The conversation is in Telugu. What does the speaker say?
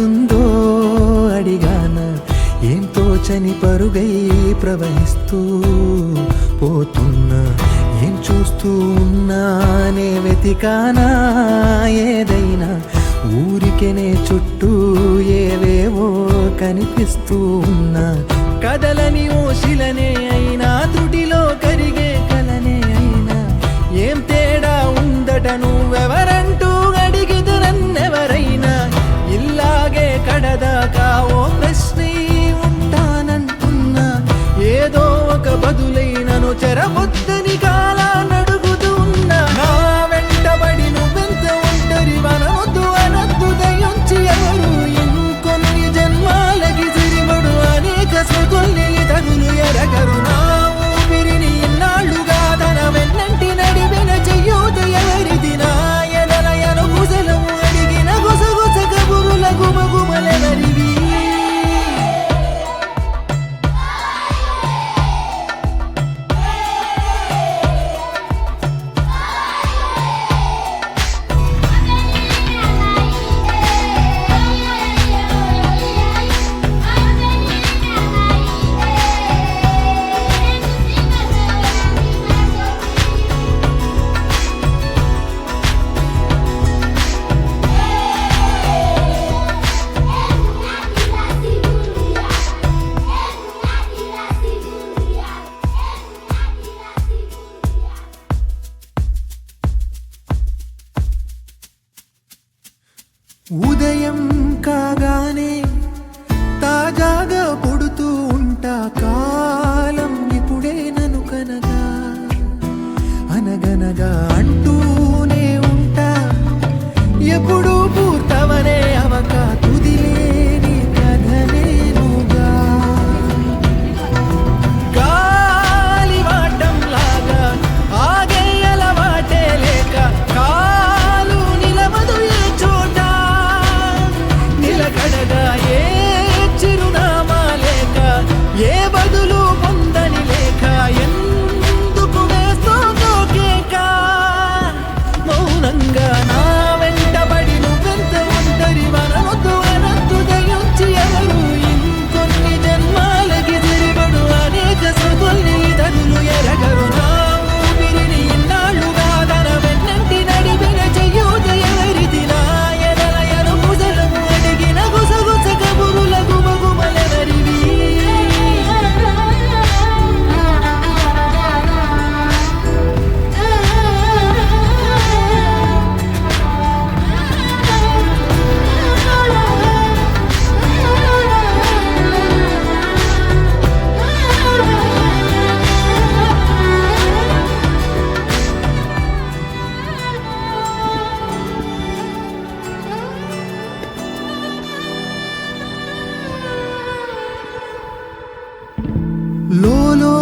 ఏమవుతుందో అడిగాన, ఏం తోచని పరుగై ప్రవహిస్తూ పోతున్నా, ఏం చూస్తూ ఉన్నానే వెతికానా ఏదైనా, ఊరికెనే చుట్టూ ఏవేవో కనిపిస్తూ ఉన్నా, కదలని ఓశిలనే అయినా త్రుటిలో కరిగే కలనే అయినా, ఏం తేడా ఉందట నువ్వెవరంటూ అడిగిదు నన్నెవరైనా, ఇల్లాగే కడదాకా ఓ ప్రశ్నే ఉంటానంటున్నా, ఏదో ఒక బదులైనను చెరబొద్దని కాలానడుగుతూ ఉన్నా, నా వెంటబడి నువ్వెంత ఒంటరి వనవద్దు అనద్దు దయించి ఎవరు, ఇంకొన్ని జన్మాలకి సిరిబడు అనేక స్మృతుల్ని తగులు ఎరగరు, నా ఊపిరిని ఇన్నాళ్ళుగా తన వెన్నంటి నడిపిన చెయ్యూత ఎవరిది, నా ఎదలయను గుసలము అడిగిన గుసగుస కబురుల గుమగుమలెవరివి. ఉదయం కాగానే తాజాగా పుడుతూ ఉంటా, కాలం ఇప్పుడే నన్ను కనగా అనగనగా అంటూనే ఉంటా, ఎప్పుడూ పూర్తవనే అవక తుదిలేని కథనేనుగా, గాలివాటంలాగా ఆగే అలవాటే లేక కాలు నిలవదు ఏ చోట, నిలకడగా ఏ చిరునామా లేక ఏ బదులు పొందని లేక, ఎందుకు వేస్తోందో కేక, మౌనంగా నా వెంటబడి నువ్వెంత ఒంటరి వనవద్దు అనద్దు దయించి ఎవరు, ఇంకొన్ని జన్మాలకి తిరిగడు అనేక స్మృతుల్ని తగులు ఎరగరు, నా ఊపిరిని ఇన్నాళ్ళుగా తన వెన్నంటి నడిపిన చెయ్యూత ఎవరిది, నా ఎదలయను గుసలము అడిగిన గుసగుస కబురుల గుమగుమలెవరివి. లోలో